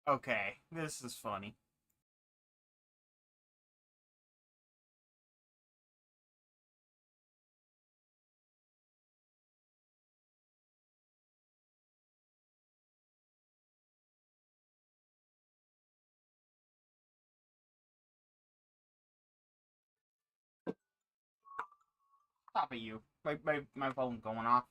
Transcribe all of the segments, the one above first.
Okay, this is funny. Stop at you. My phone's going off.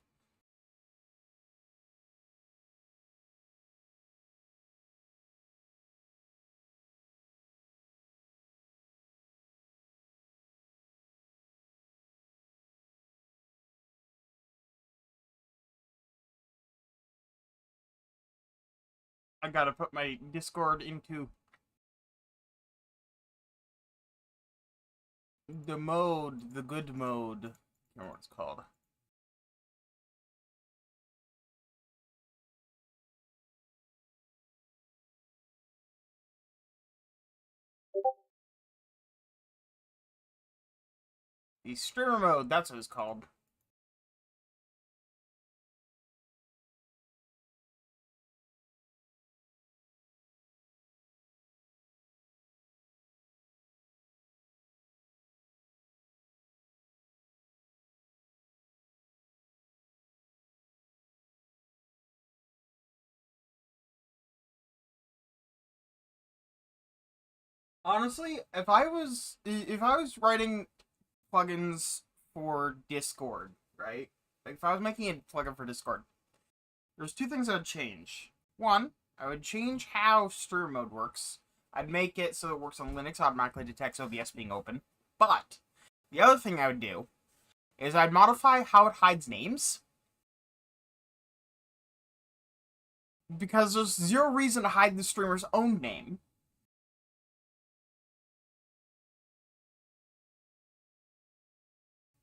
I gotta put my Discord into the good mode. I can't remember what it's called. The streamer mode, that's what it's called. Honestly, if I was writing plugins for Discord, right? Like if I was making a plugin for Discord, there's two things I would change. One, I would change how streamer mode works. I'd make it so it works on Linux, automatically detects OBS being open. But the other thing I would do is I'd modify how it hides names. Because there's zero reason to hide the streamer's own name.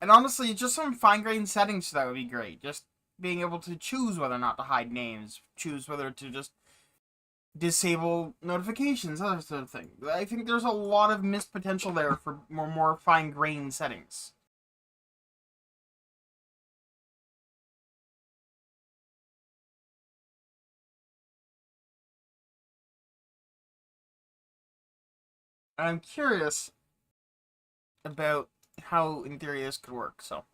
And honestly, just some fine-grained settings that would be great. Just being able to choose whether or not to hide names, choose whether to just disable notifications, other sort of thing. I think there's a lot of missed potential there for more fine-grained settings. And I'm curious about how, in theory, this could work, so.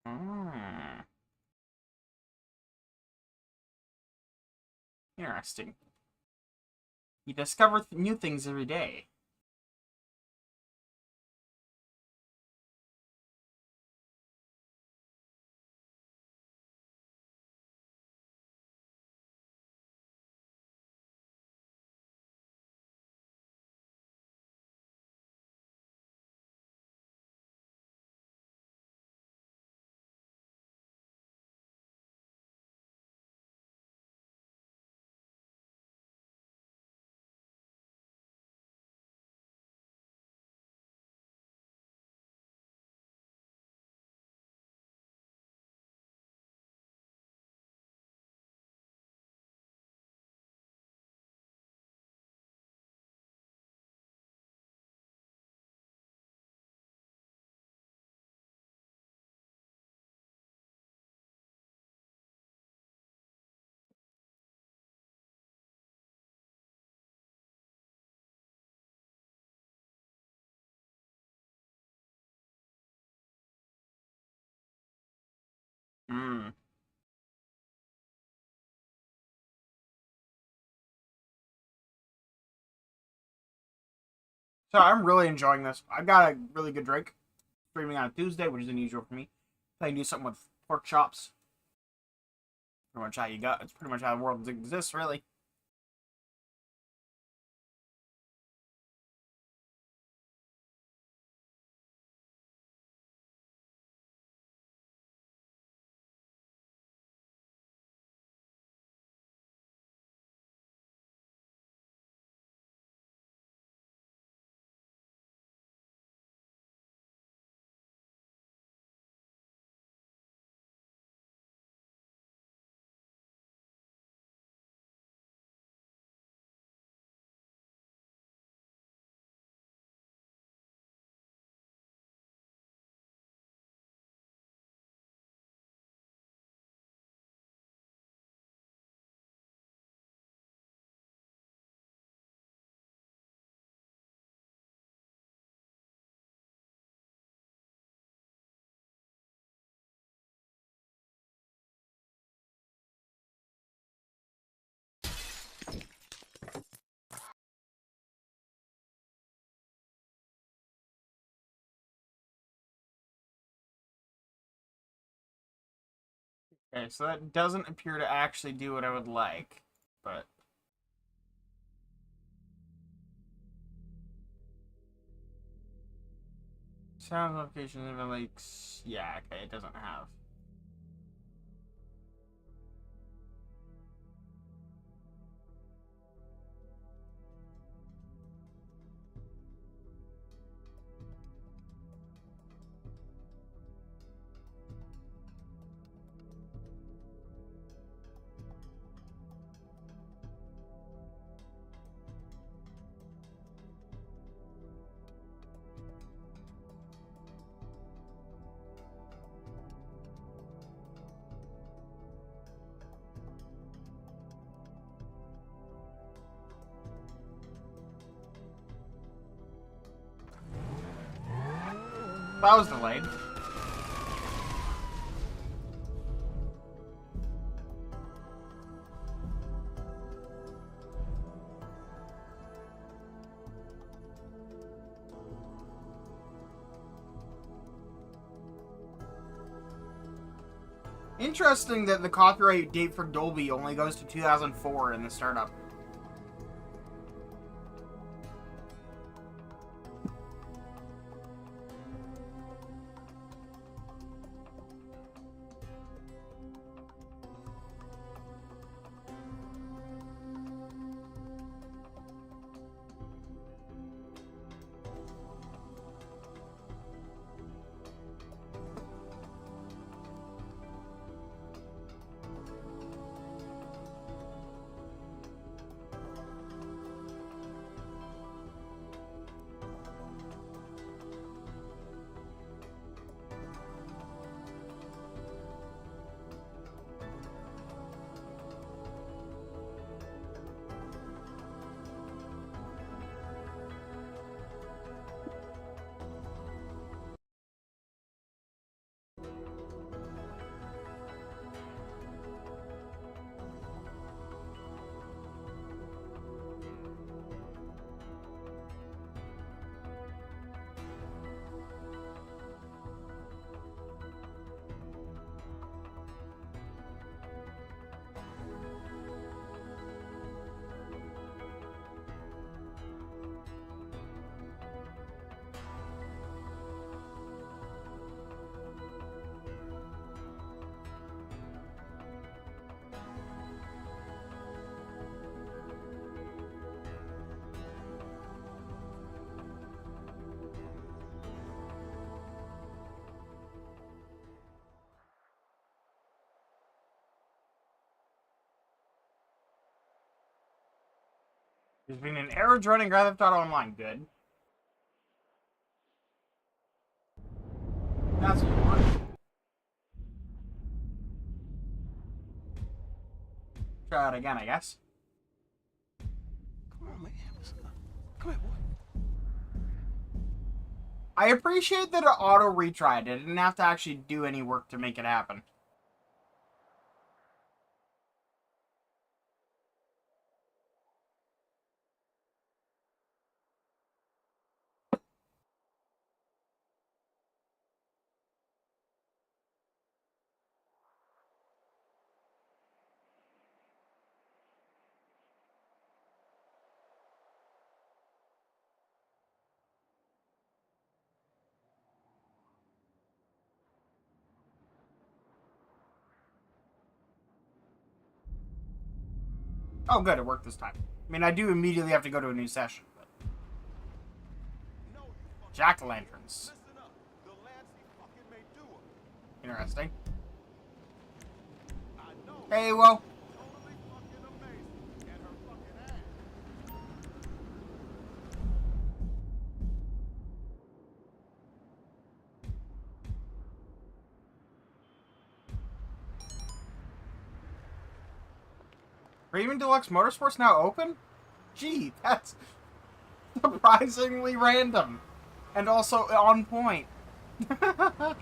Hmm. Interesting. You discover new things every day. Hmm. So I'm really enjoying this. I've got a really good drink. Streaming on a Tuesday, which is unusual for me. I can do something with pork chops. Pretty much how you got. It's pretty much how the world exists, really. Okay, so that doesn't appear to actually do what I would like, but... Sound notifications, even like... Yeah, okay, it doesn't have. That was delayed. Interesting that the copyright date for Dolby only goes to 2004 in the startup. There's been an error joining Grand Theft Auto Online. Good. That's what you want. Try it again, I guess. Come on, man. Listen up. Come here, boy. I appreciate that it auto retried. I didn't have to actually do any work to make it happen. Oh, good, it worked this time. I mean, I do immediately have to go to a new session, but... Jack-o'-lanterns. Interesting. Hey, well... Raven Deluxe Motorsports now open? Gee, that's surprisingly random. And also on point. Love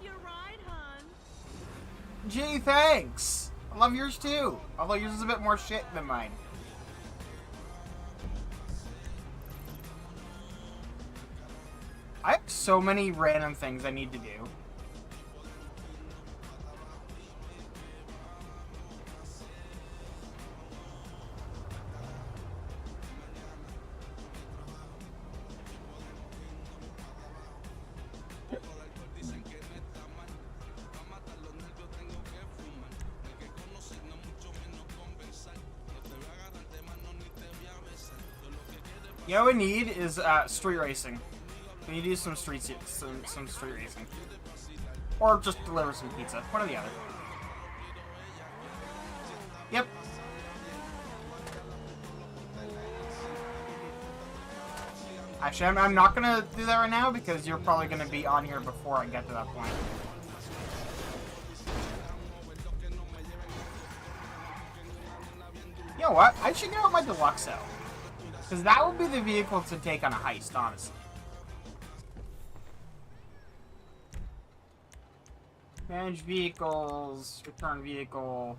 your ride, hon. Gee, thanks. I love yours too. Although yours is a bit more shit than mine. I have so many random things I need to do. You know what we need is street racing. We need to do some street racing, or just deliver some pizza. One or the other. Yep. Actually, I'm not gonna do that right now because you're probably gonna be on here before I get to that point. You know what? I should get out my Deluxe out. Because that would be the vehicle to take on a heist, honestly. Manage vehicles, return vehicle.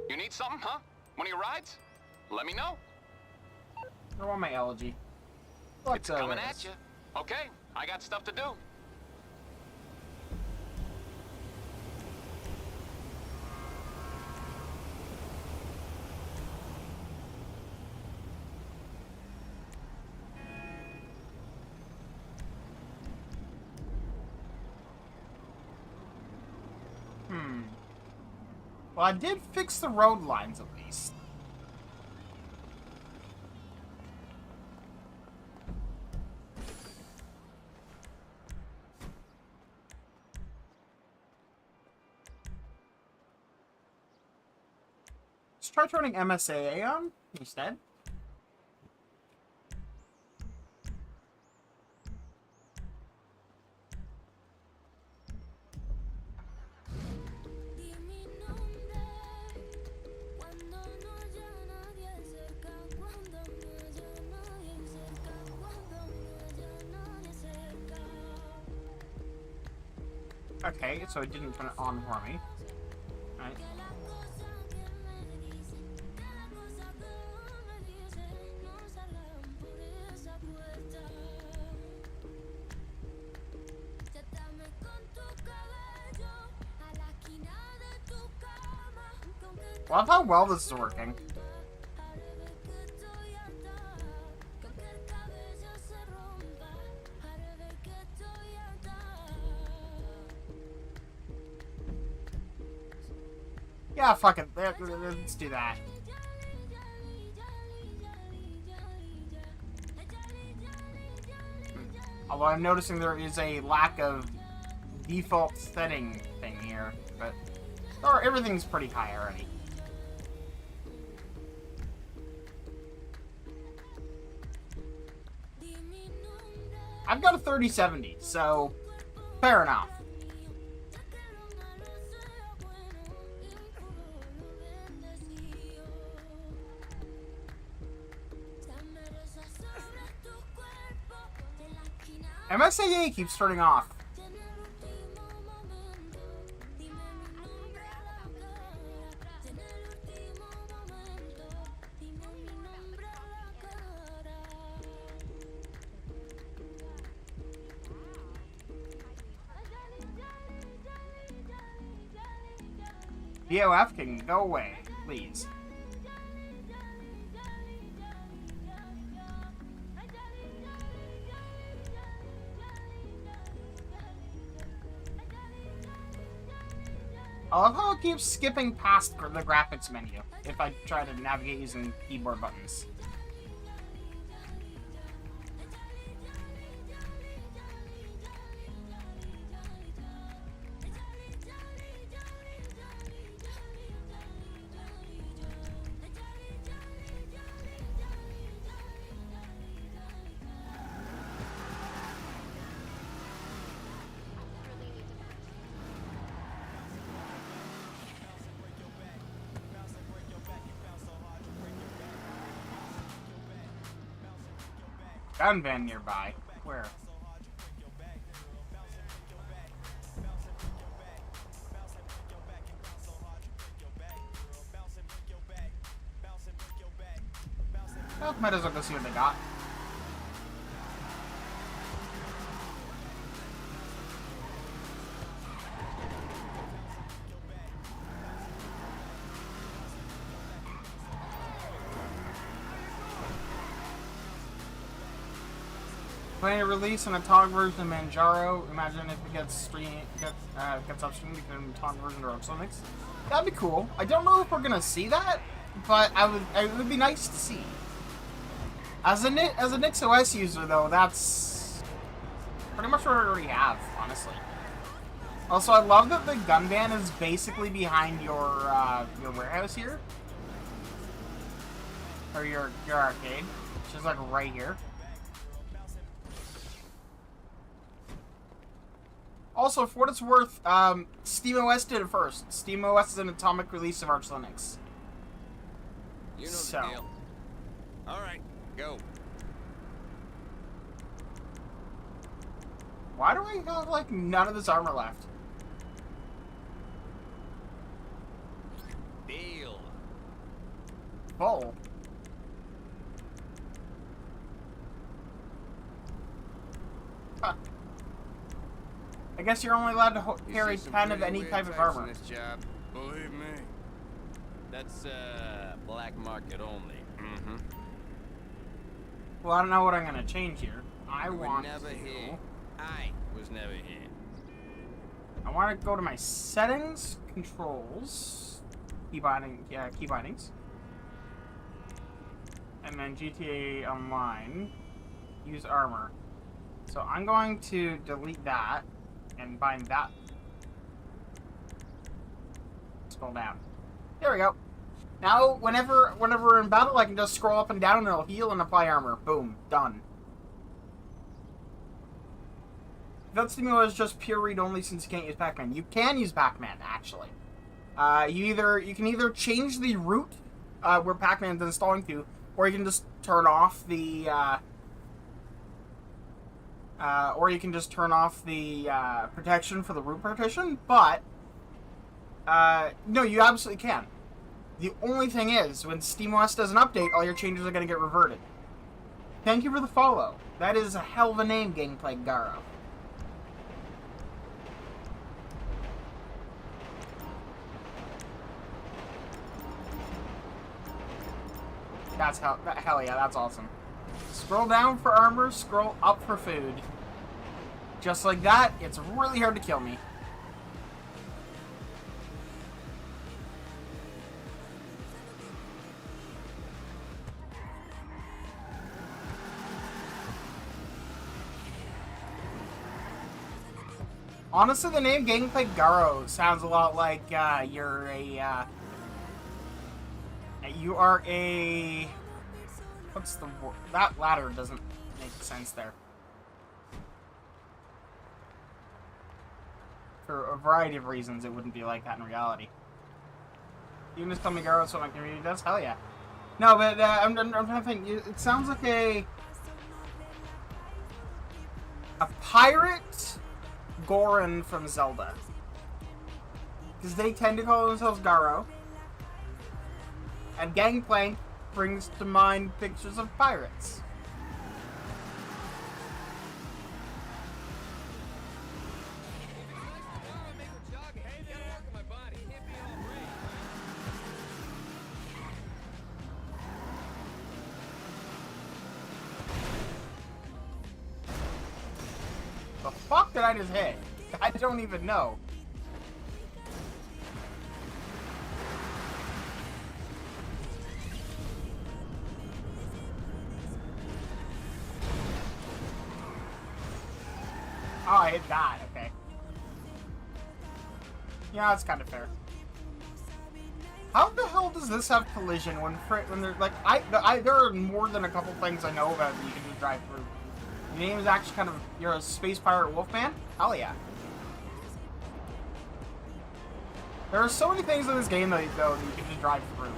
You need something, huh? One of your rides? Let me know. I want my elegy. It's coming at you. Okay, I got stuff to do. Well, I did fix the road lines at least. Let's try turning MSAA on instead. Okay, so it didn't turn it on for me. Right. Love how well this is working. Yeah, fuck it. Let's do that. Although I'm noticing there is a lack of default setting thing here, but or everything's pretty high already. I've got a 3070, so fair enough. MSAA keeps turning off. BOF can go away, please. I love how it keeps skipping past the graphics menu if I try to navigate using keyboard buttons. Gun van nearby. Where? Well, might as well go see what they got. Planning to release an atomic version of Manjaro. Imagine if it gets upstream, we can atomic version of Roxonix. That'd be cool. I don't know if we're gonna see that, but it would be nice to see. As a NixOS user, though, that's pretty much what I already have, honestly. Also, I love that the gun van is basically behind your warehouse here, or your arcade, which is like right here. Also, for what it's worth, SteamOS did it first. SteamOS is an atomic release of Arch Linux. You know the deal. All right, go. Why do I have, like, none of this armor left? Deal. Full. Huh. I guess you're only allowed to carry 10 of any type of armor. This job. Believe me. That's black market only. Mm-hmm. Well, I don't know what I'm gonna change here. I was want never to. here. I was never here. I want to go to my settings, controls, key bindings, and then GTA Online. Use armor. So I'm going to delete that and bind that. Scroll down. There we go. Now, whenever we're in battle, I can just scroll up and down and it'll heal and apply armor. Boom. Done. That Steamio is just pure read-only since you can't use Pac-Man. You can use Pac-Man, actually. You can either change the route where Pac-Man's installing to, or you can just turn off the protection for the root partition, but no, you absolutely can. The only thing is, when SteamOS does an update, all your changes are going to get reverted. Thank you for the follow. That is a hell of a name, Gameplay Garo. That's hell yeah, that's awesome. Scroll down for armor, scroll up for food. Just like that, it's really hard to kill me. Honestly, the name Gameplay Garo sounds a lot like you are a... What's the word? That ladder doesn't make sense there. For a variety of reasons, it wouldn't be like that in reality. You can just tell me Garo, so my community does? Hell yeah. No, but I'm trying to think. It sounds like a pirate Goron from Zelda. Because they tend to call themselves Garo. And Gangplank brings to mind pictures of pirates. The fuck did I just hit? I don't even know. Oh, I hit that. Okay. Yeah, that's kind of fair. How the hell does this have collision when they're like there are more than a couple things I know about that you can just drive through. Your name is actually kind of you're a space pirate wolfman? Hell yeah. There are so many things in this game though that you can just drive through.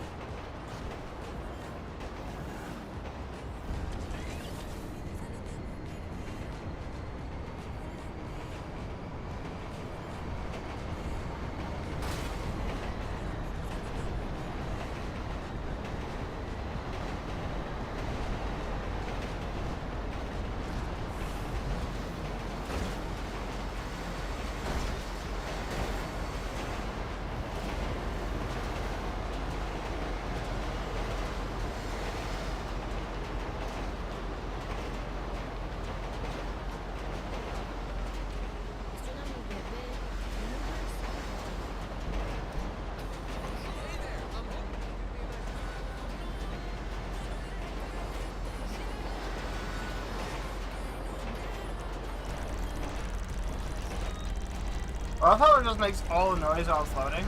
Well, I thought it just makes all the noise while it's loading.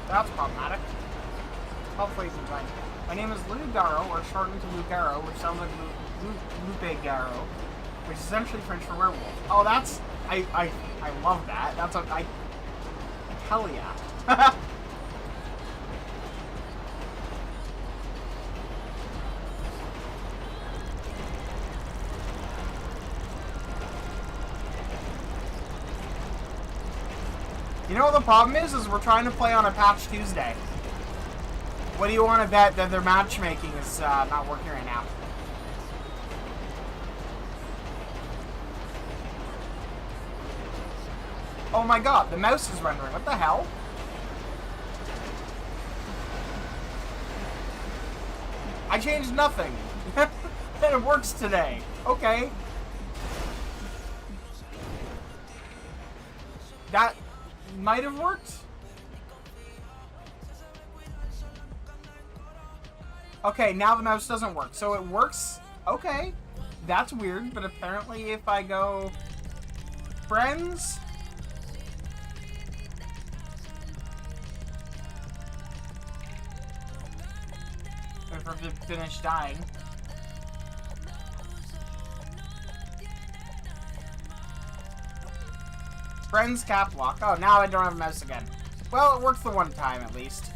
That's problematic. Hopefully it's fine. My name is Lou Garo, or shortened to Lou Garo, which sounds like Lupe Garo, which is essentially French for werewolf. Oh, that's... I love that. That's a... Hell yeah. You know what the problem is we're trying to play on a patch Tuesday. What do you want to bet that their matchmaking is not working right now? Oh my god, the mouse is rendering. What the hell? I changed nothing. And it works today. Okay. That might have worked. Okay, now the mouse doesn't work. So it works. Okay. That's weird, but apparently if I go friends, if I finish dying. Friends cap lock. Oh, now I don't have a mouse again. Well, it worked the one time at least.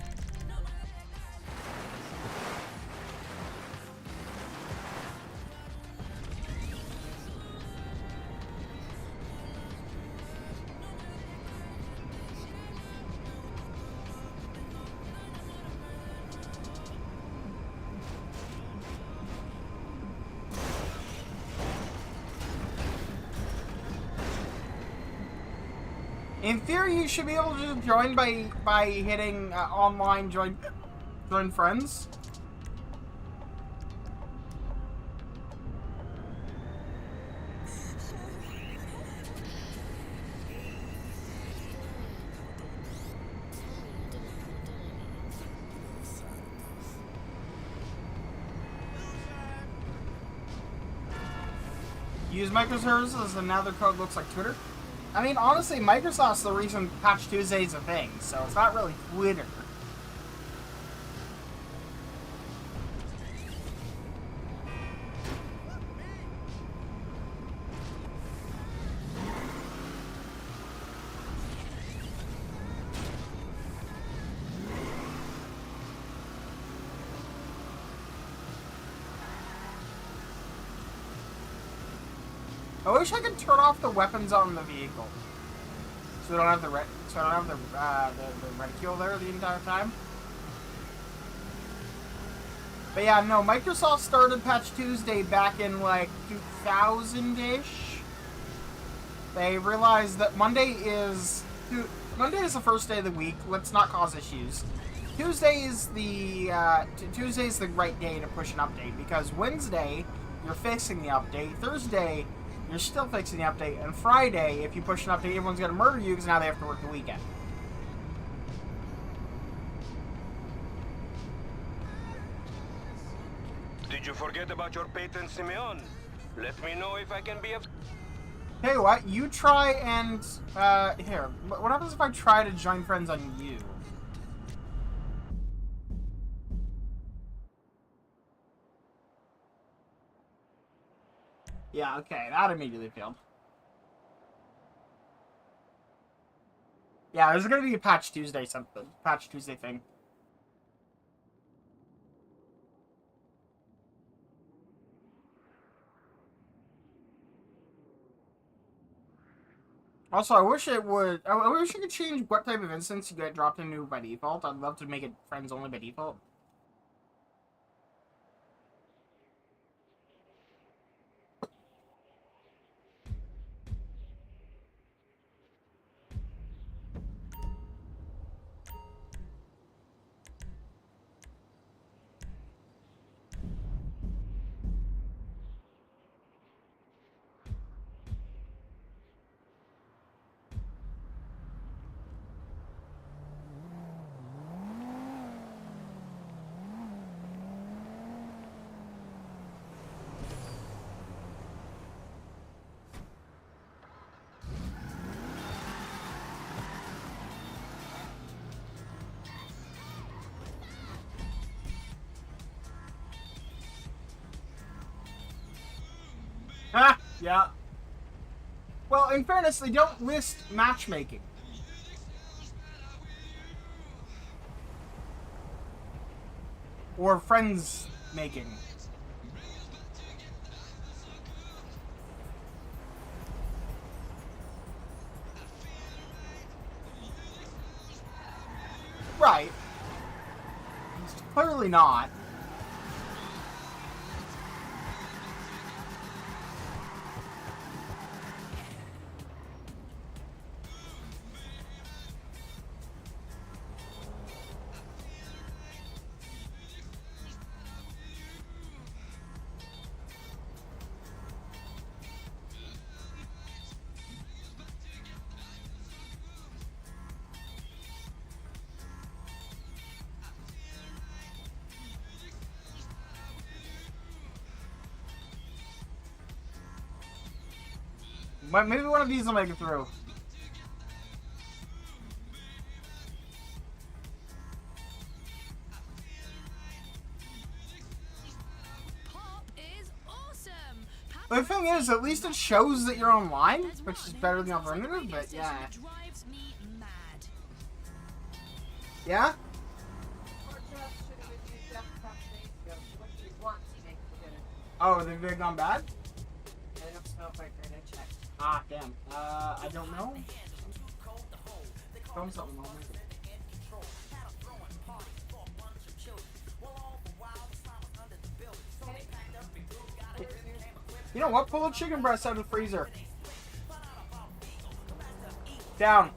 In theory, you should be able to join by hitting online join friends. Use microservices and now their code looks like Twitter. I mean, honestly, Microsoft's the reason Patch Tuesday is a thing, so it's not really Twitter. I wish I could turn off the weapons on the vehicle, so I don't have the reticule there the entire time. But yeah, no, Microsoft started Patch Tuesday back in like 2000-ish. They realized that Monday is the first day of the week. Let's not cause issues. Tuesday is the right day to push an update, because Wednesday you're fixing the update. Thursday you're still fixing the update, and Friday, if you push an update, everyone's going to murder you because now they have to work the weekend. Did you forget about your patron Simeon? Let me know if I can be of... Hey, what? You try and, here. What happens if I try to join friends on you? Yeah, okay, that immediately failed. Yeah, there's gonna be a Patch Tuesday thing. Also, I wish it would. I wish you could change what type of instance you get dropped into by default. I'd love to make it friends only by default. Ah, yeah. Well, in fairness, they don't list matchmaking. Or friends making. Right. It's clearly not. But maybe one of these will make it through. Pop is awesome. The thing is, at least it shows that you're online, There's which one is who better than the sounds like a alternative, radio but station yeah. that drives me mad. Yeah? Oh, they've gone bad? Ah, damn. I don't know. Film something on me. You know what? Pull a chicken breast out of the freezer. Down.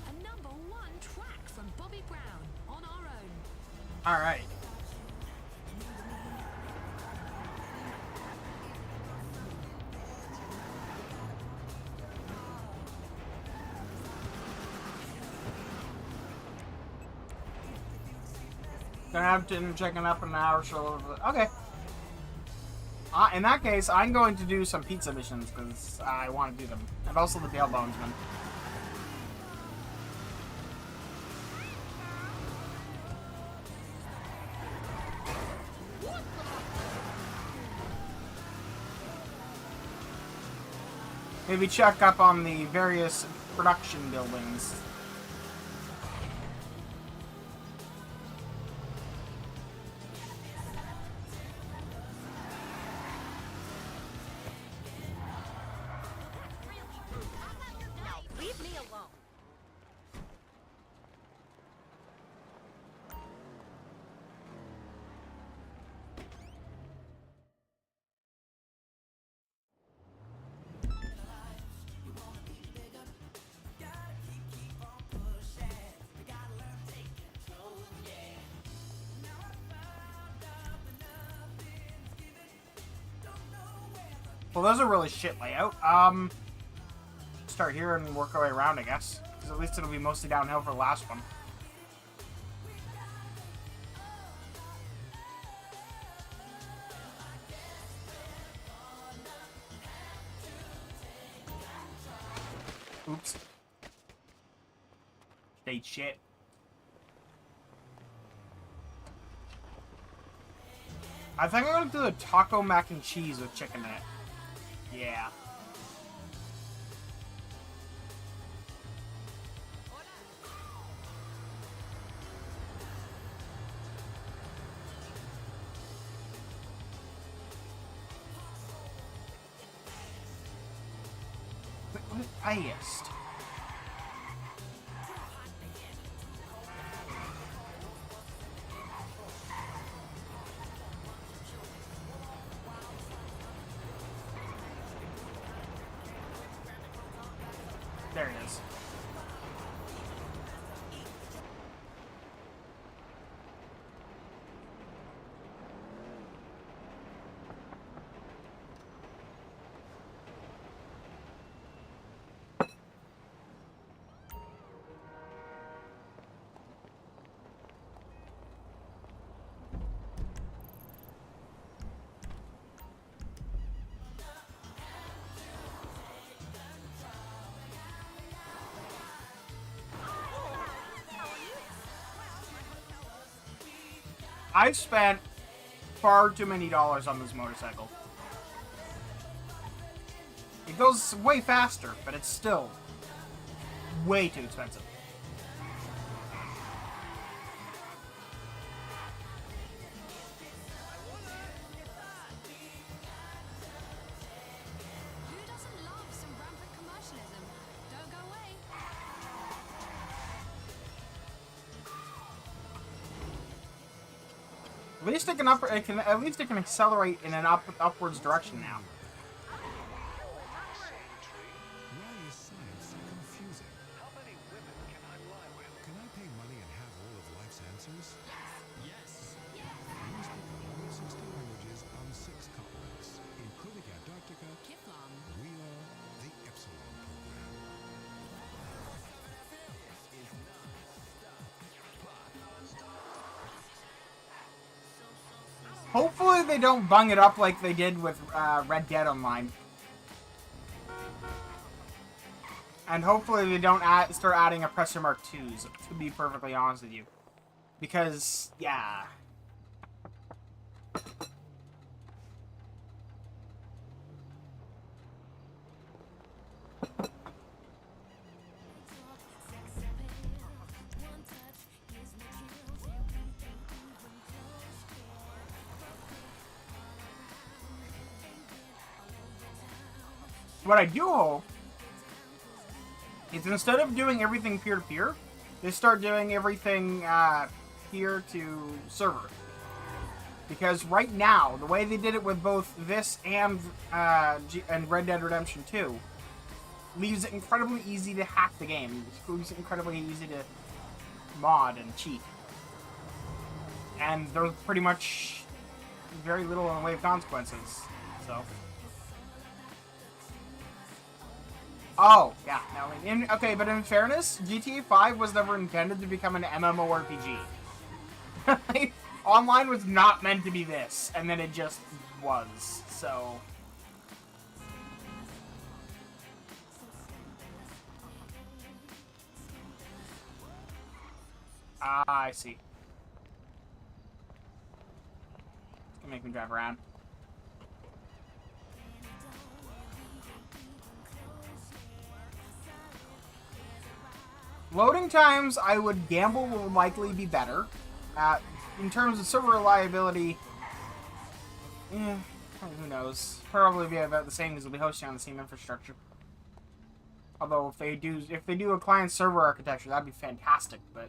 A number one track from Bobby Brown on our own. Alright. Gonna have to check it up in an hour or so. Okay. In that case, I'm going to do some pizza missions because I want to do them. And also the Dale Bonesman. Maybe check up on the various production buildings. Now leave me alone. Well, those are really shit layout. Start here and work our way around, I guess. Because at least it'll be mostly downhill for the last one. Oops. Stage shit. I think I'm gonna do a taco mac and cheese with chicken in it. Yeah. What highest? There it is. I've spent far too many dollars on this motorcycle. It goes way faster, but it's still way too expensive. Who doesn't love some rampant commercialism? Don't go away. At least it can accelerate in an upwards direction now. Why is science so confusing? How many women can I lie with? Can I pay money and have all of life's answers? Yes. We speak 160 languages on 6 continents. Including Antarctica, Kiflam. we are the Epsilon program. Hopefully they don't bung it up like they did with Red Dead Online. And hopefully they don't start adding Oppressor Mark IIs, to be perfectly honest with you. Because, yeah. What I do hope is instead of doing everything peer-to-peer, they start doing everything peer-to-server. Because right now, the way they did it with both this and Red Dead Redemption 2 leaves it incredibly easy to hack the game. It leaves it incredibly easy to mod and cheat. And there's pretty much very little in the way of consequences. So... Oh, yeah. No, okay, but in fairness, GTA 5 was never intended to become an MMORPG. Online was not meant to be this, and then it just was, so... Ah, I see. It's gonna make me drive around. Loading times, I would gamble, will likely be better. In terms of server reliability, who knows? Probably be about the same because they'll be hosting on the same infrastructure. Although if they do a client server architecture, that'd be fantastic. But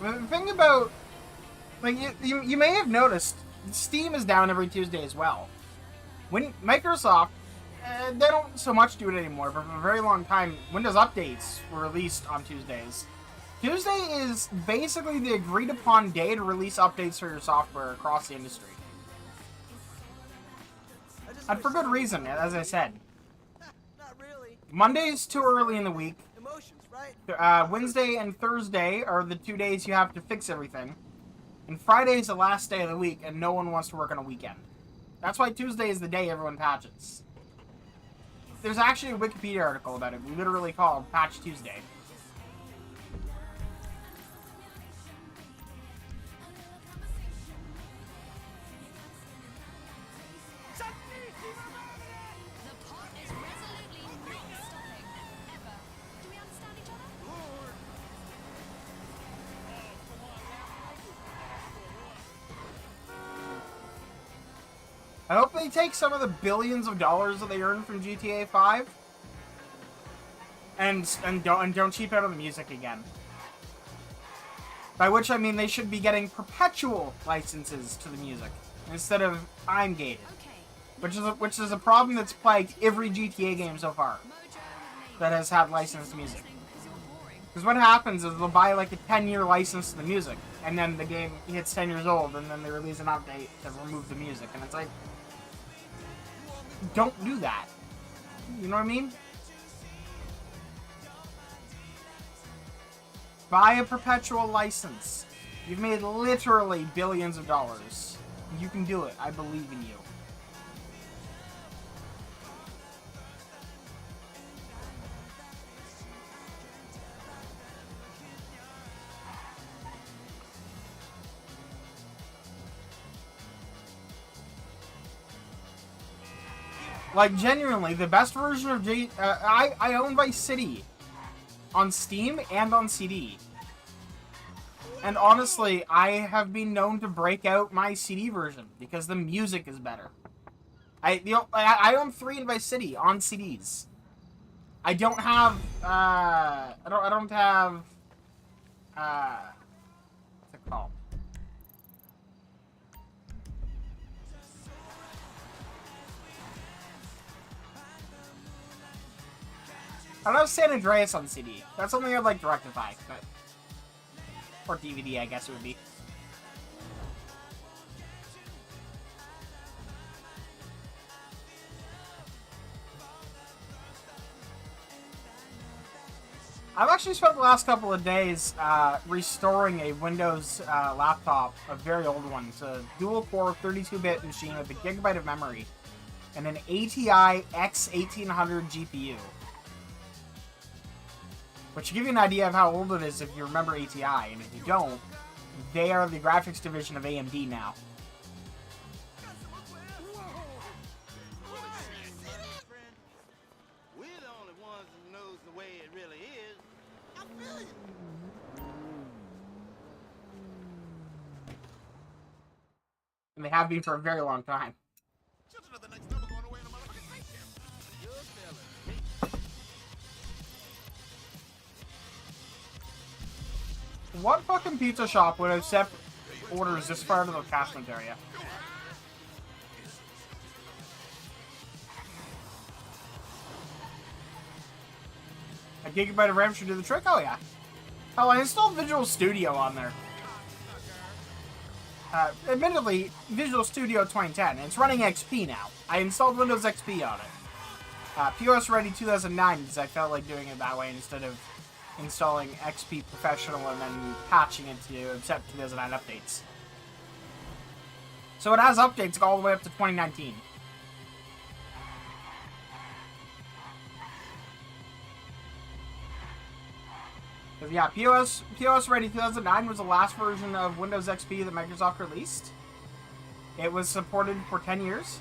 the thing about, like, you may have noticed, Steam is down every Tuesday as well. When Microsoft, they don't so much do it anymore, but for a very long time, Windows updates were released on Tuesdays. Tuesday is basically the agreed upon day to release updates for your software across the industry. And for good reason, as I said. Not really. Monday's too early in the week. Emotions, right? Wednesday and Thursday are the 2 days you have to fix everything. And Friday is the last day of the week, and no one wants to work on a weekend. That's why Tuesday is the day everyone patches. There's actually a Wikipedia article about it, literally called Patch Tuesday. The pot is resolutely not stopping. Ever. Do we understand each other? I hope they take some of the billions of dollars that they earn from GTA 5 and don't cheap out on the music again. By which I mean they should be getting perpetual licenses to the music instead of time gated, Okay. which is a problem that's plagued every GTA game so far that has had licensed music. Because what happens is they'll buy like a 10-year license to the music, and then the game hits 10 years old, and then they release an update to remove the music, and it's like, don't do that. You know what I mean? Buy a perpetual license. You've made literally billions of dollars. You can do it. I believe in you. Like, genuinely, the best version of I own Vice City on Steam and on CD. And honestly, I have been known to break out my CD version because the music is better. I own 3 in Vice City on CDs. I don't have I don't have what's it called? I don't have San Andreas on CD. That's something I'd like to rectify, but... Or DVD, I guess it would be. I've actually spent the last couple of days restoring a Windows laptop, a very old one. It's a dual-core 32-bit machine with a gigabyte of memory and an ATI X1800 GPU. Which should give you an idea of how old it is if you remember ATI, and if you don't, they are the graphics division of AMD now. We're the only ones who knows the way it really is. I feel it. And they have been for a very long time. Children of the next level going away in a motherfucking spaceship. You're telling me. What fucking pizza shop would accept orders this far to the catchment area? A gigabyte of RAM should do the trick? Oh yeah. Oh, I installed Visual Studio on there. Admittedly, Visual Studio 2010. It's running XP now. I installed Windows XP on it. POS Ready 2009 because I felt like doing it that way instead of installing XP Professional and then patching it to accept 2009 updates. So it has updates all the way up to 2019. Because yeah, POS Ready 2009 was the last version of Windows XP that Microsoft released. It was supported for 10 years.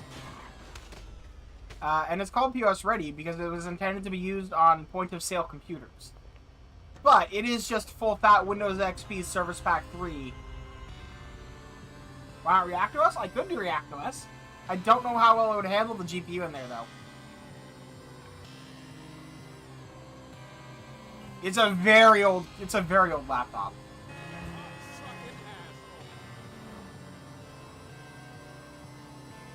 And it's called POS Ready because it was intended to be used on point-of-sale computers. But it is just full-fat Windows XP Service Pack 3. Why not ReactOS? I could do ReactOS. I don't know how well it would handle the GPU in there, though. It's a very old laptop.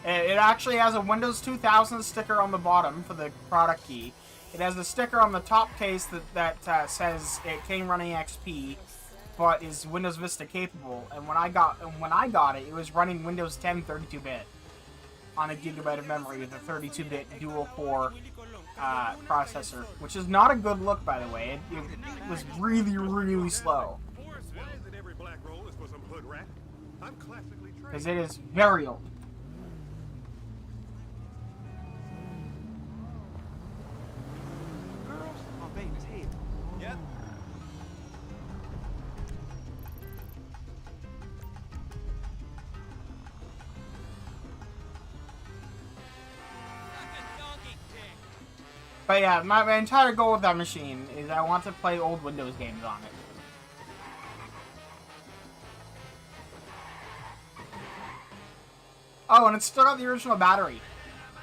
It actually has a Windows 2000 sticker on the bottom for the product key. It has the sticker on the top case that says it came running XP, but is Windows Vista capable. And when I got it, it was running Windows 10 32-bit on a gigabyte of memory with a 32-bit dual-core processor, which is not a good look, by the way. It was really, really slow. Because it is very old. Yep. But yeah, my entire goal with that machine is I want to play old Windows games on it. Oh, and it's still got the original battery.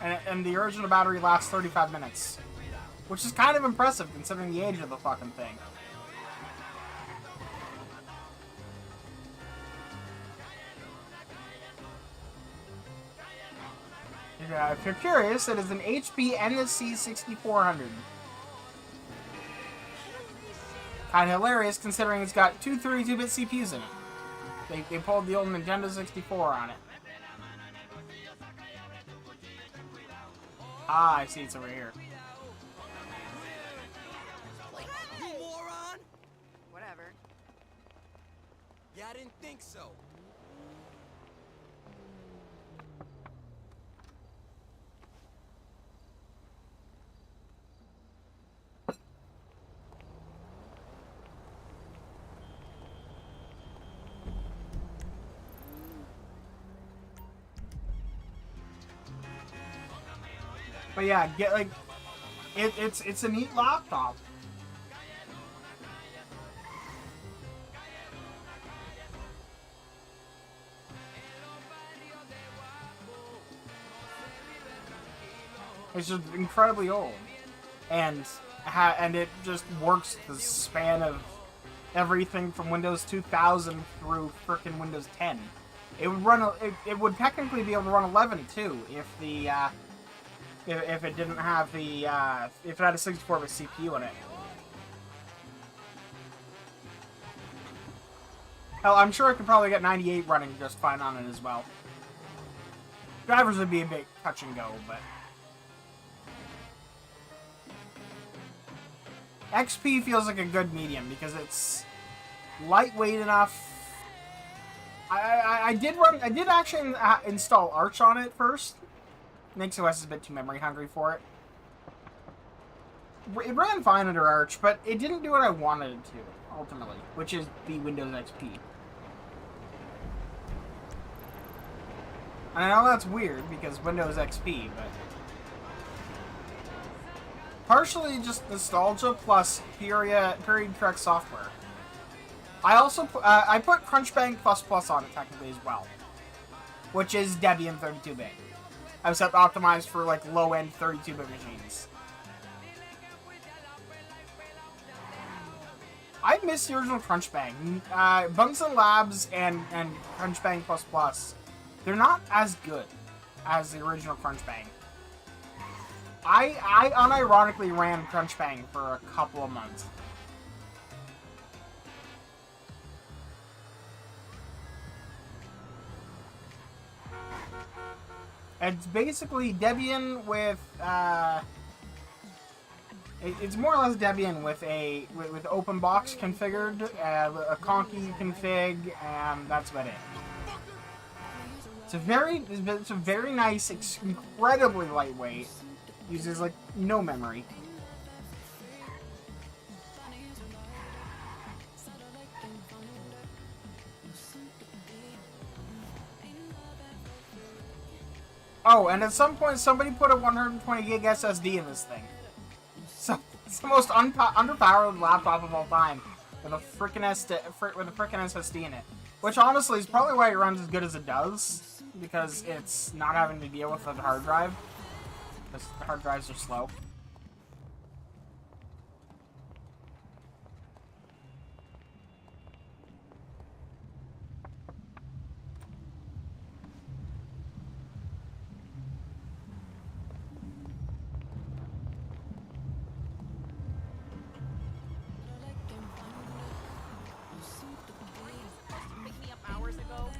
And the original battery lasts 35 minutes. Which is kind of impressive considering the age of the fucking thing. if you're curious, it is an HP NSC 6400. Kind of hilarious considering it's got two 32-bit CPUs in it. They pulled the old Nintendo 64 on it. Ah, I see, it's over here. You moron! Whatever. Yeah, I didn't think so. But yeah, get like it's a neat laptop. It's just incredibly old, and it just works the span of everything from Windows 2000 through frickin' Windows 10. It would run. It would technically be able to run 11 too if the if it didn't have the if it had a 64-bit CPU in it. Hell, I'm sure I could probably get 98 running just fine on it as well. Drivers would be a bit touch and go, but XP feels like a good medium because it's lightweight enough. I did actually install Arch on it first. NixOS is a bit too memory hungry for it. It ran fine under Arch, but it didn't do what I wanted it to, ultimately, which is be Windows XP. And I know that's weird, because Windows XP, but partially just nostalgia plus period correct software. I also I put Crunchbang++ on it technically as well, which is Debian 32-bit. Except optimized for like low-end 32-bit machines. I miss the original Crunchbang. Bunsen Labs and Crunchbang++, they're not as good as the original Crunchbang. I unironically ran Crunchbang for a couple of months. It's basically Debian with it's more or less Debian with with OpenBox configured, a Conky config, and that's about it. It's a very nice, incredibly lightweight. Uses like no memory. Oh, and at some point, somebody put a 120 gig SSD in this thing. So it's the most underpowered laptop of all time, with a frickin' SSD in it. Which honestly is probably why it runs as good as it does, because it's not having to deal with the hard drive. Because the hard drives are slow. Pick me up hours ago.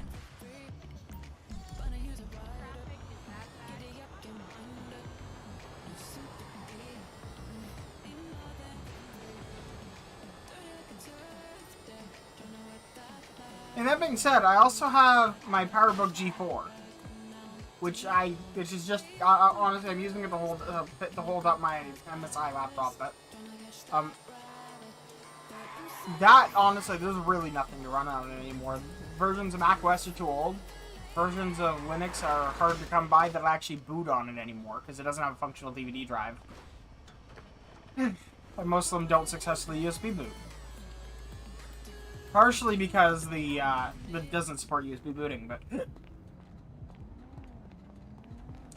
And that being said, I also have my PowerBook G4, which is just honestly I'm using it to hold up my MSI laptop. But that honestly, there's really nothing to run on it anymore. Versions of macOS are too old. Versions of Linux are hard to come by that actually boot on it anymore because it doesn't have a functional DVD drive. And most of them don't successfully USB boot. Partially because it doesn't support USB booting, but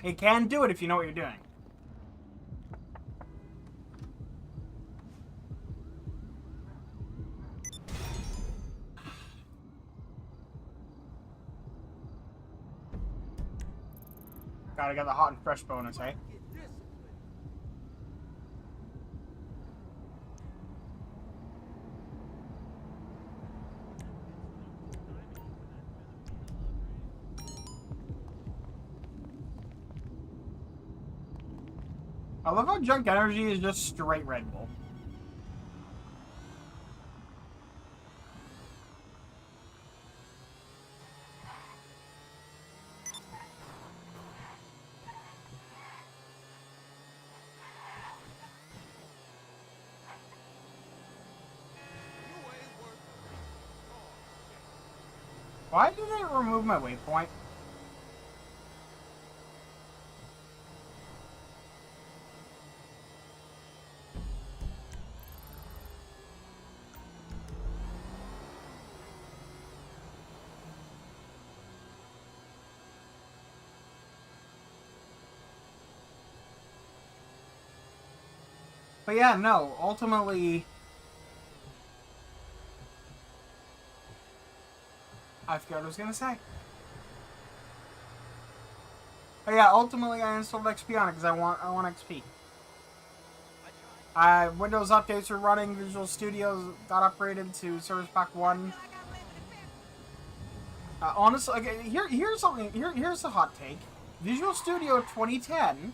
it can do it if you know what you're doing. Gotta get the hot and fresh bonus, eh? I love how Junk Energy is just straight Red Bull. Why did it remove my waypoint? But yeah, no, ultimately... I forgot what I was gonna say. But yeah, ultimately I installed XP on it because I want XP. Windows updates are running. Visual Studio got upgraded to Service Pack 1. Honestly, okay, here's something. Here's a hot take. Visual Studio 2010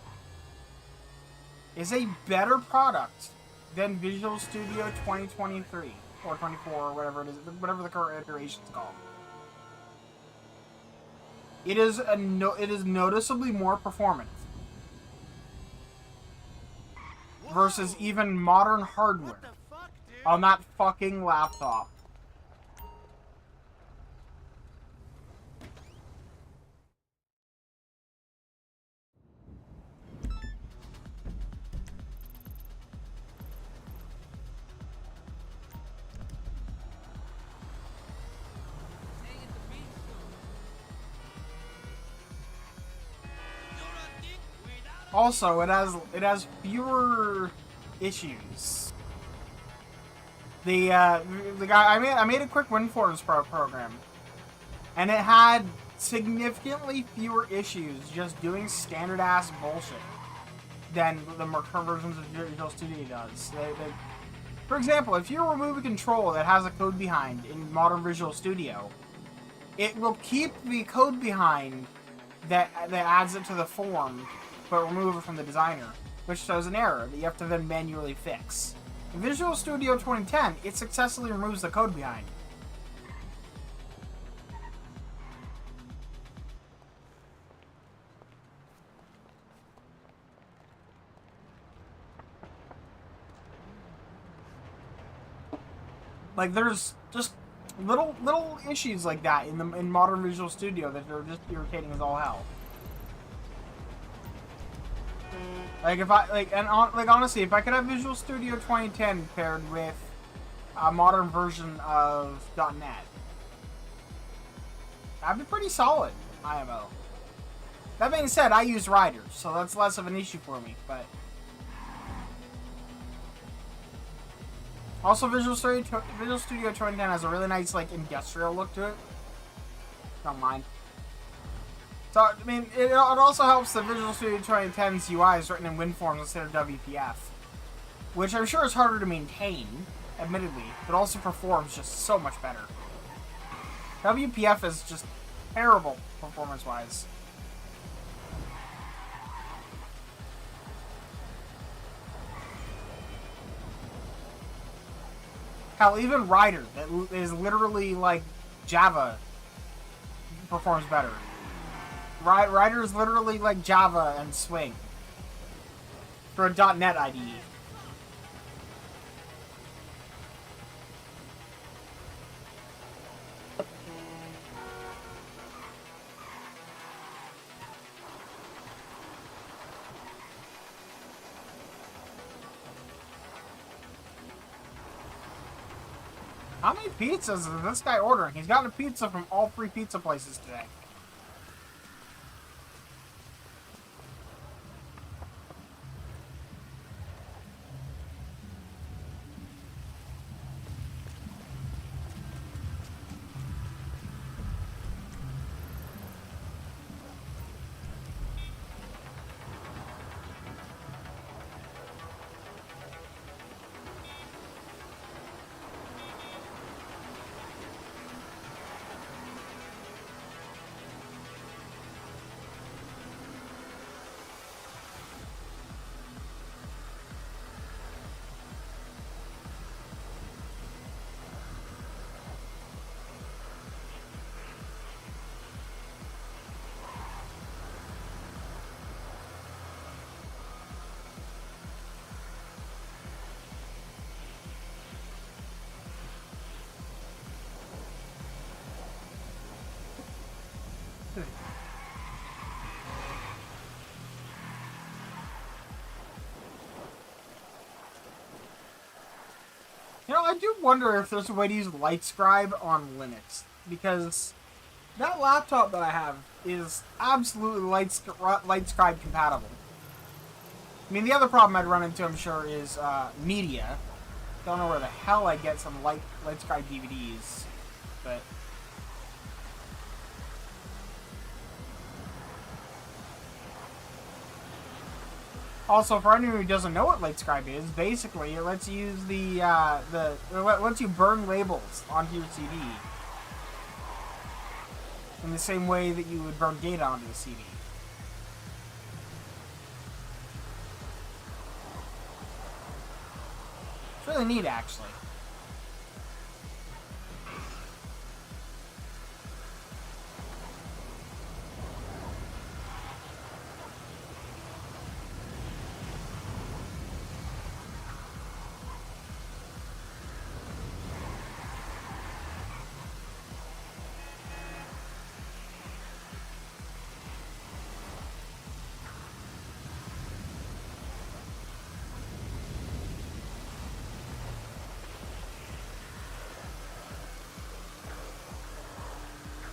is a better product than Visual Studio 2023 or 24 or whatever it is, whatever the current iteration is called. It is noticeably more performant versus even modern hardware on that fucking laptop. Also, it has fewer issues. The guy I made a quick WinForms program, and it had significantly fewer issues just doing standard ass bullshit than the more current versions of Visual Studio does. For example, if you remove a control that has a code behind in modern Visual Studio, it will keep the code behind that adds it to the form, but remove it from the designer, which shows an error that you have to then manually fix. In Visual Studio 2010, it successfully removes the code behind. Like, there's just little issues like that in modern Visual Studio that are just irritating as all hell. Like honestly, if I could have Visual Studio 2010 paired with a modern version of .NET, that'd be pretty solid, IMO. That being said, I use Riders, so that's less of an issue for me, but... Also, Visual Studio 2010 has a really nice, like, industrial look to it. Don't mind. So, I mean, it also helps that Visual Studio 2010's UI is written in WinForms instead of WPF, which I'm sure is harder to maintain, admittedly, but also performs just so much better. WPF is just terrible performance-wise. Hell, even Rider, that is literally like Java, performs better. Rider is literally like Java and Swing for a .NET IDE. How many pizzas is this guy ordering? He's gotten a pizza from all 3 pizza places today. I do wonder if there's a way to use LightScribe on Linux, because that laptop that I have is absolutely LightScribe compatible. I mean, the other problem I'd run into, I'm sure, is media. Don't know where the hell I'd get some LightScribe DVDs, but... Also, for anyone who doesn't know what LightScribe is, basically it lets you use it lets you burn labels onto your CD in the same way that you would burn data onto the CD. It's really neat, actually.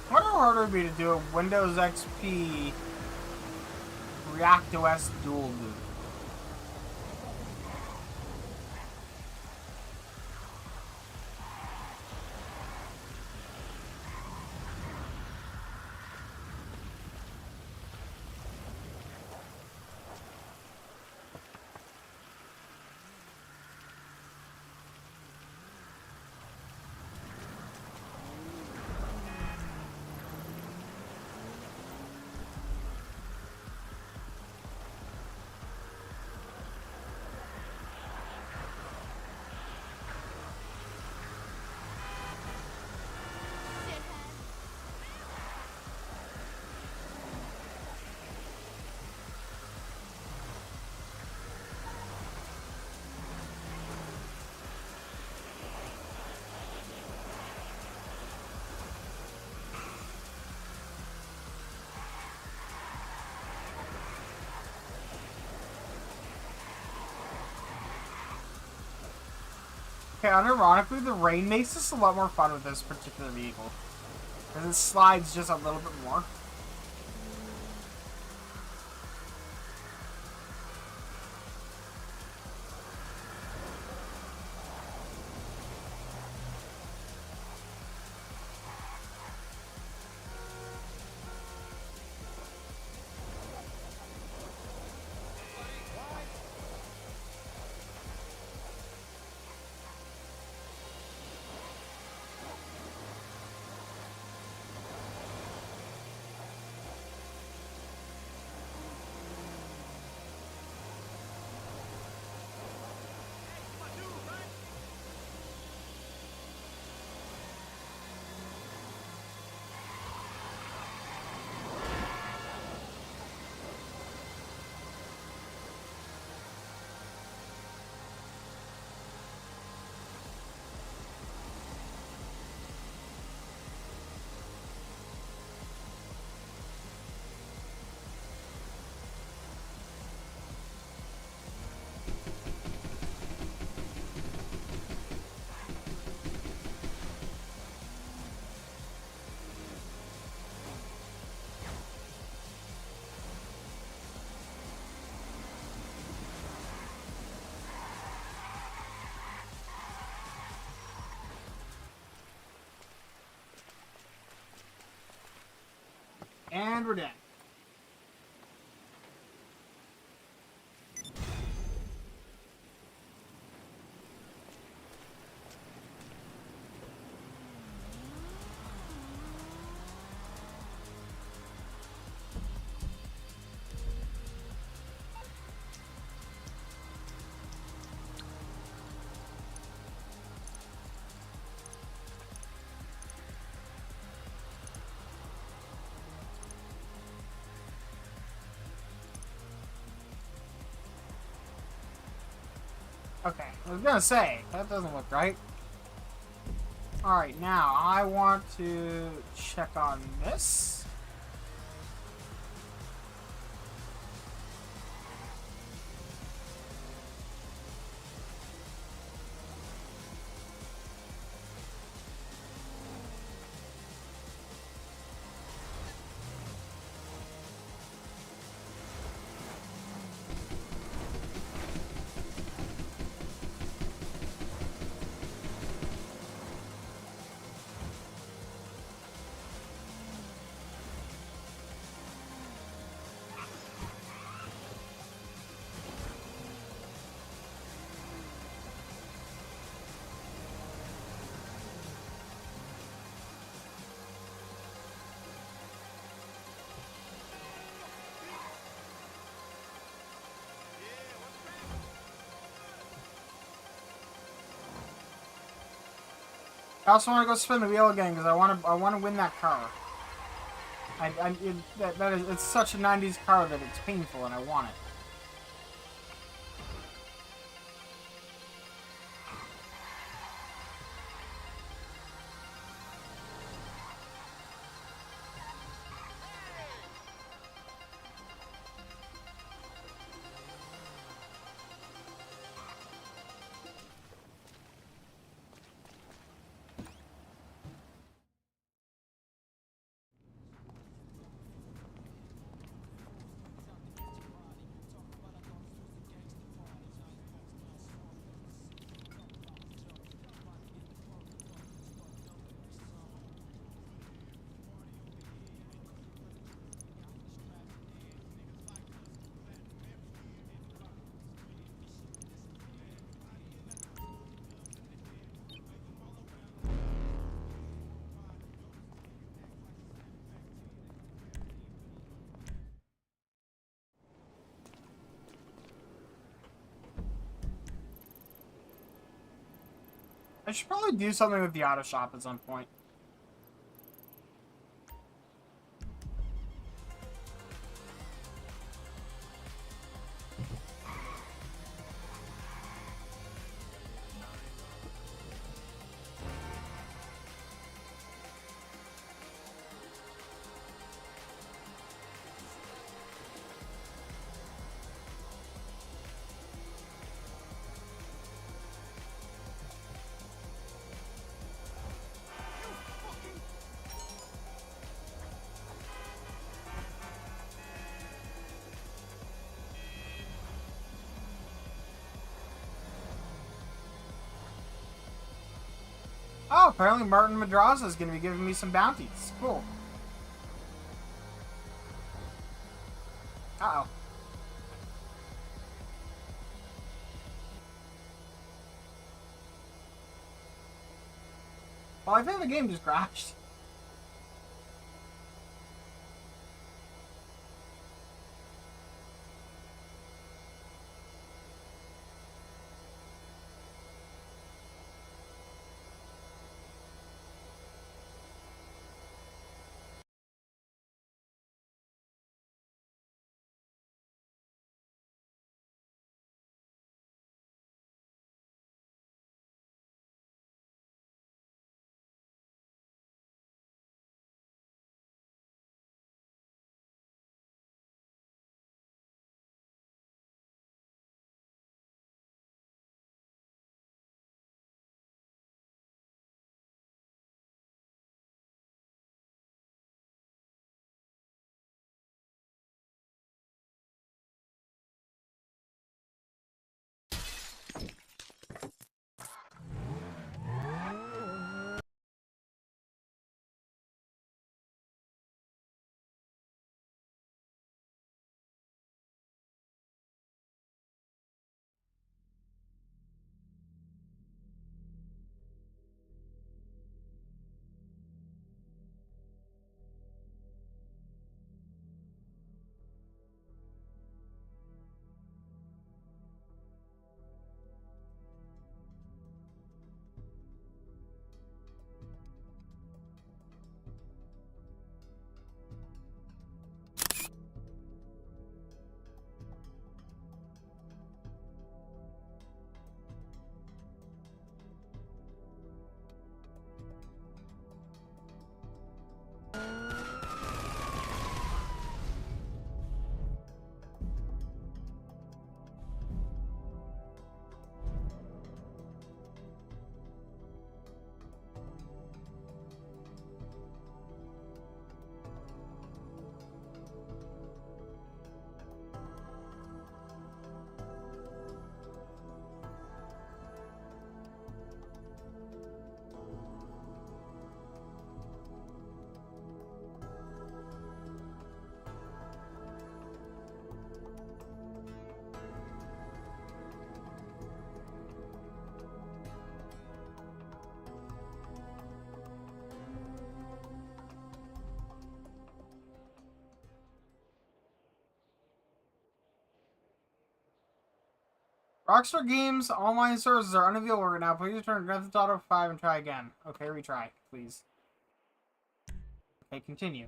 I wonder how hard it would be to do a Windows XP React OS dual boot. Okay, unironically, the rain makes this a lot more fun with this particular vehicle. Because it slides just a little bit more. And we're done. Okay, I was gonna say, that doesn't look right. Alright, now I want to check on this. I also want to go spin the wheel again because I want to win that car. It's such a 90s car that it's painful and I want it. I should probably do something with the auto shop at some point. Oh, apparently Martin Madraza is going to be giving me some bounties. Cool. Uh-oh. Well, I think the game just crashed. Rockstar Games online services are unavailable right now. Please return to Grand Theft Auto 5 and try again. Okay, retry, please. Okay, continue.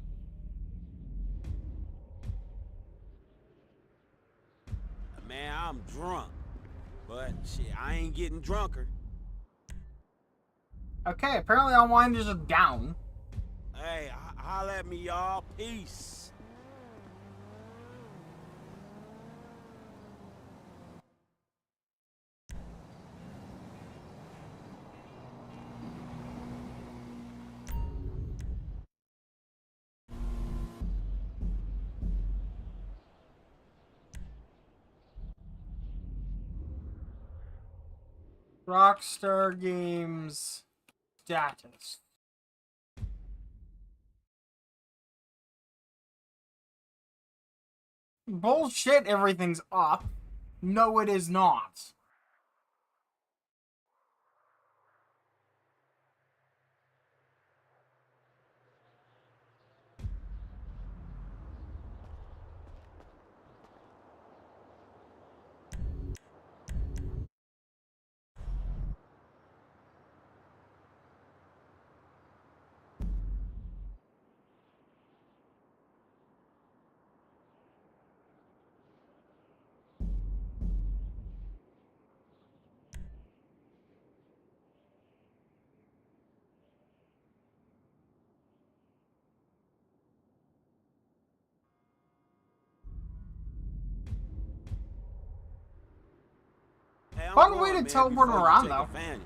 Man, I'm drunk. But shit, I ain't getting drunker. Okay, apparently online is just down. Hey, holla at me, y'all. Peace. Rockstar Games status. Bullshit, everything's up. No, it is not. Hey, I'm Fun going, way to man, teleport before you around, take though. advantage.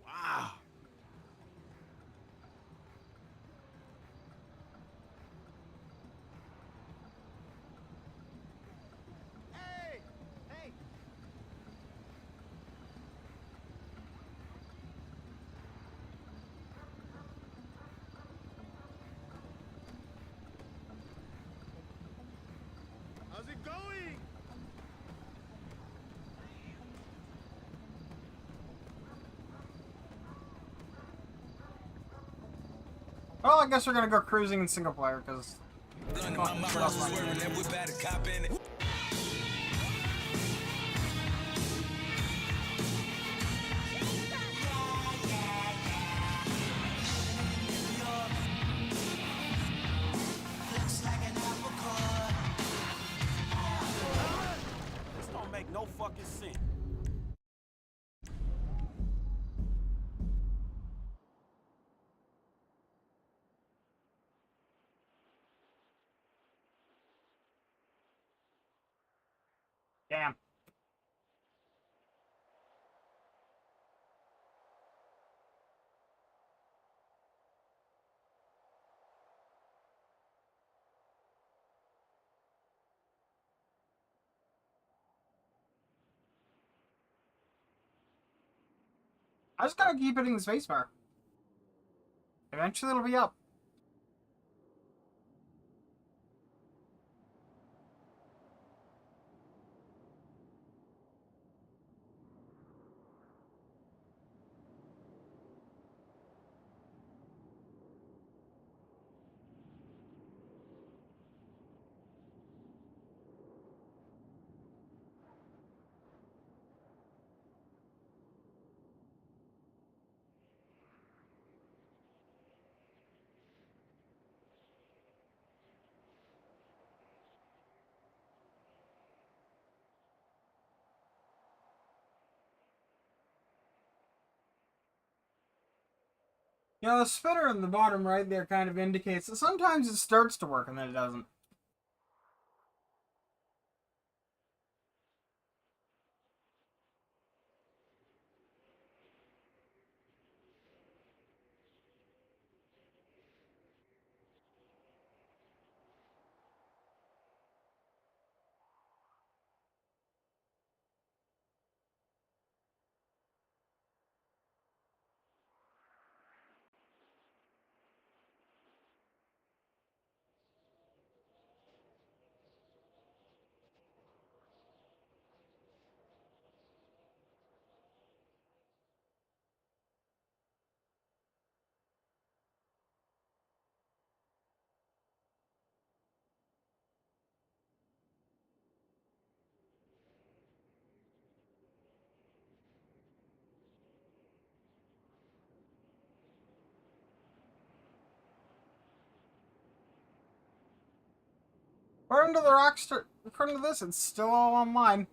Wow. Hey! Hey! How's it going? Well, I guess we're gonna go cruising in single player, because... This don't make no fucking sense. Damn. I just gotta keep hitting the spacebar. Eventually it'll be up. You know, the spinner in the bottom right there kind of indicates that sometimes it starts to work and then it doesn't. According to the Rockstar, according to this, it's still all online.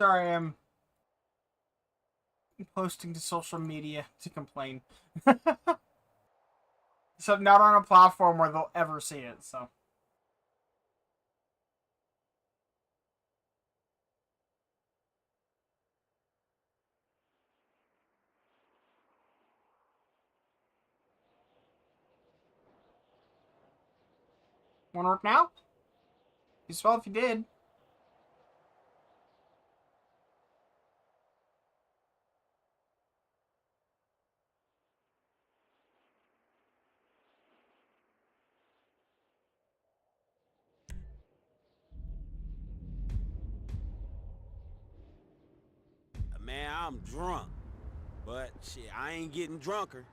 Sorry, I'm posting to social media to complain. So not on a platform where they'll ever see it, so. Wanna work now? You swell if you did. Man, I'm drunk. But shit, I ain't getting drunker.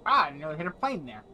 Ah, I nearly hit a plane there.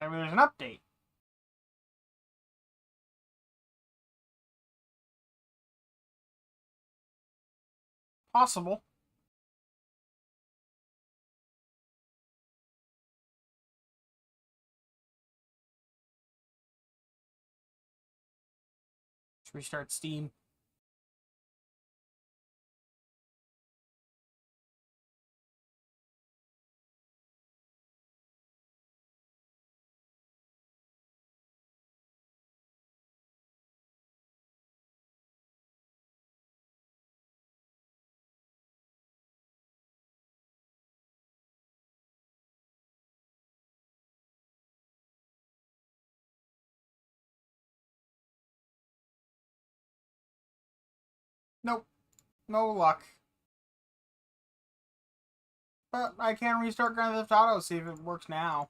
Maybe there's an update. Possible. Let's restart Steam. Nope. No luck. But I can restart Grand Theft Auto, see if it works now.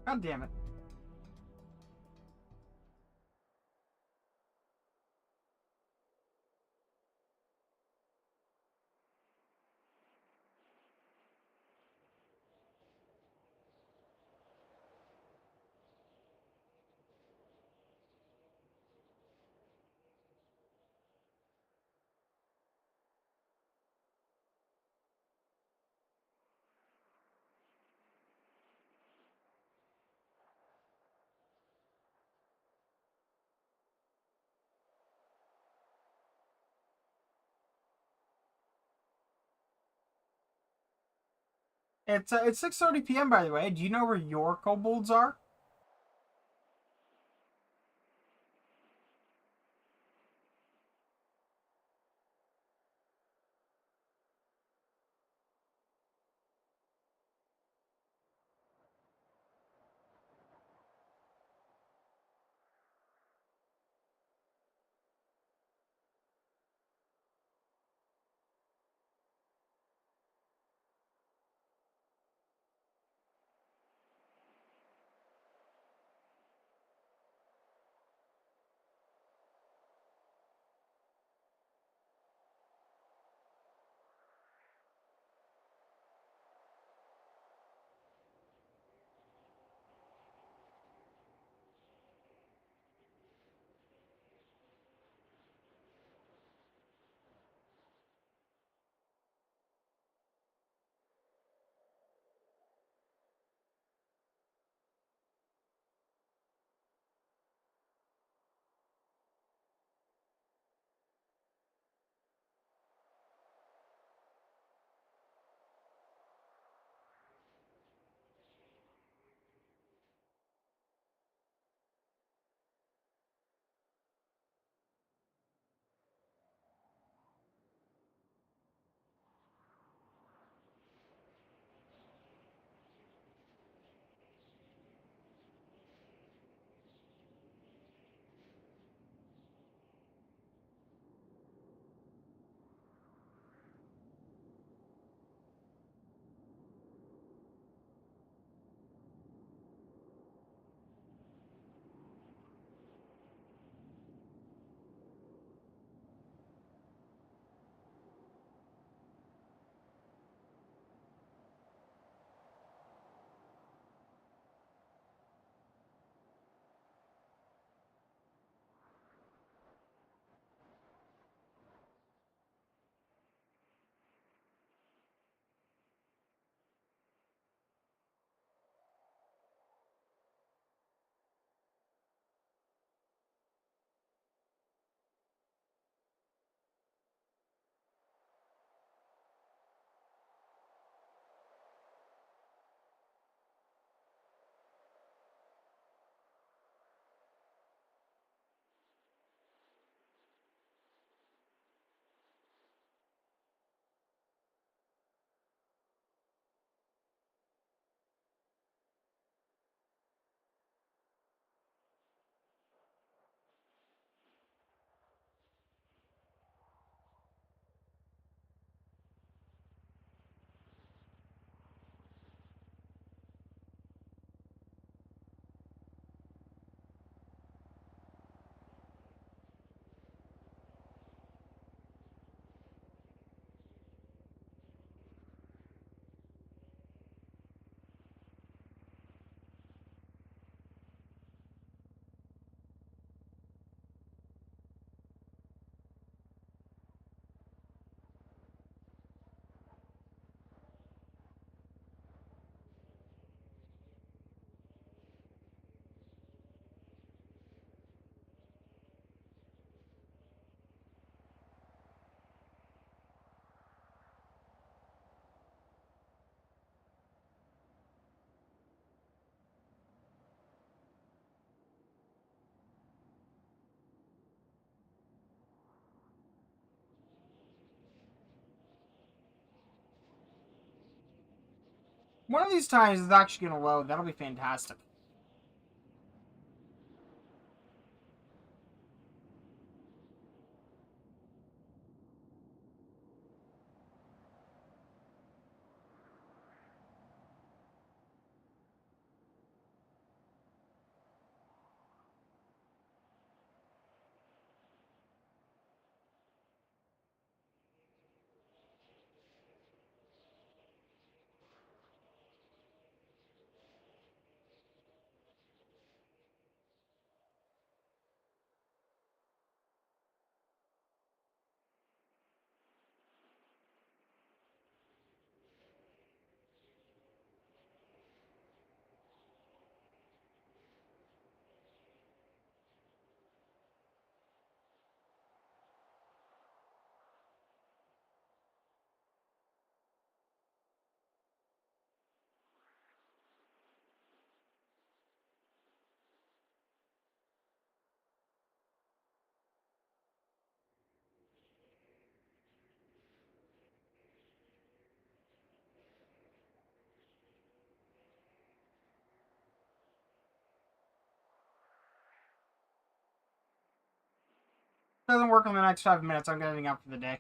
God damn it. It's 6:30 p.m. by the way. Do you know where your kobolds are? One of these times it's actually gonna load. That'll be fantastic. Doesn't work in the next 5 minutes. I'm getting out for the day.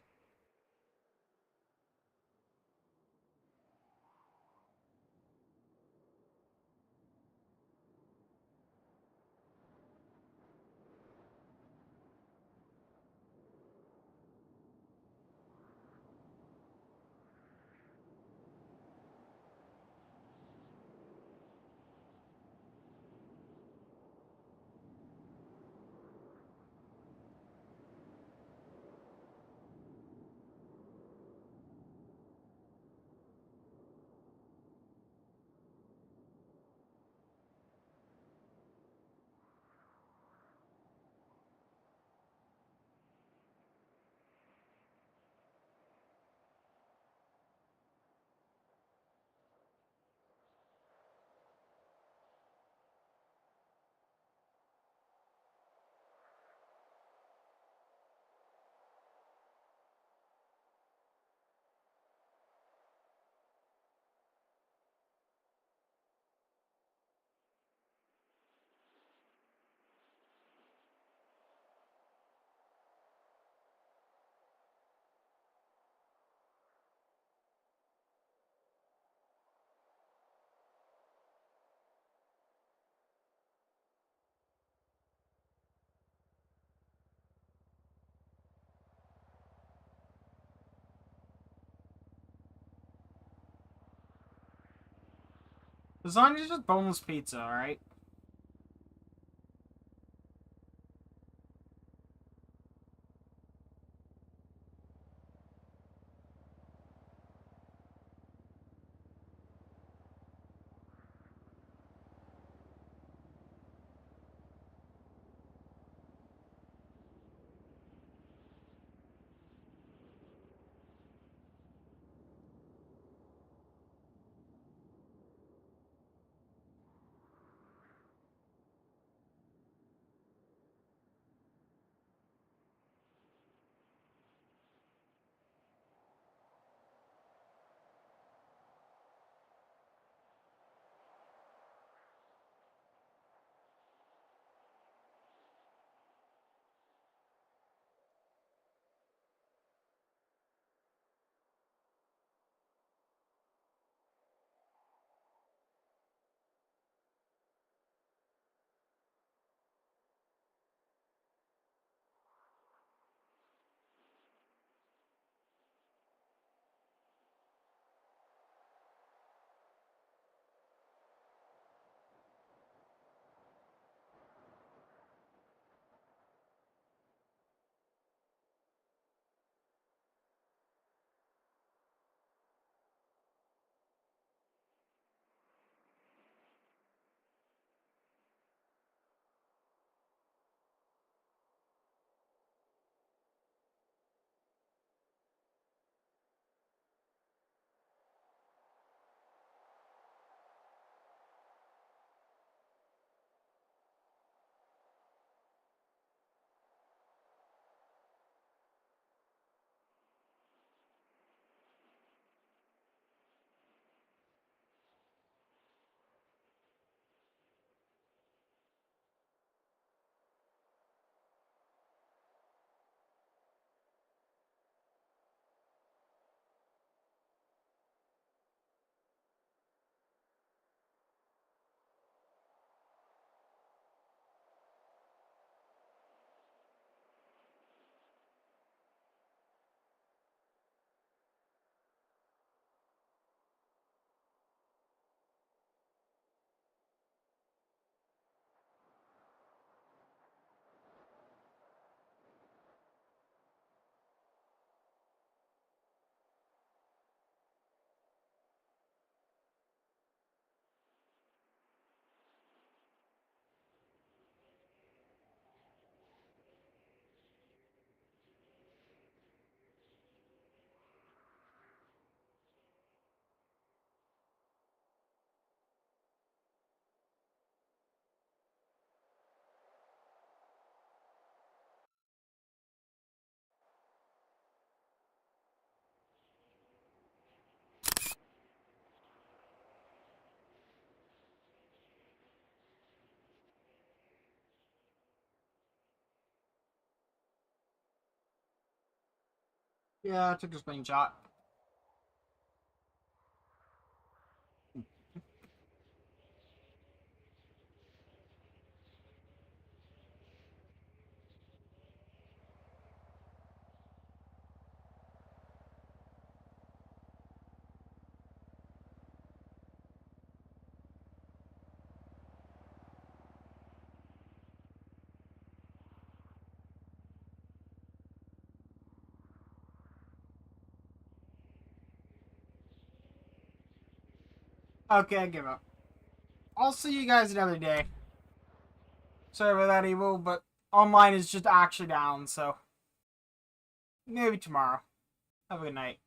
Lasagna's just boneless pizza, alright? Yeah, I took a screenshot. Okay, I give up. I'll see you guys another day. Sorry about that, Evil, but online is just actually down, so maybe tomorrow. Have a good night.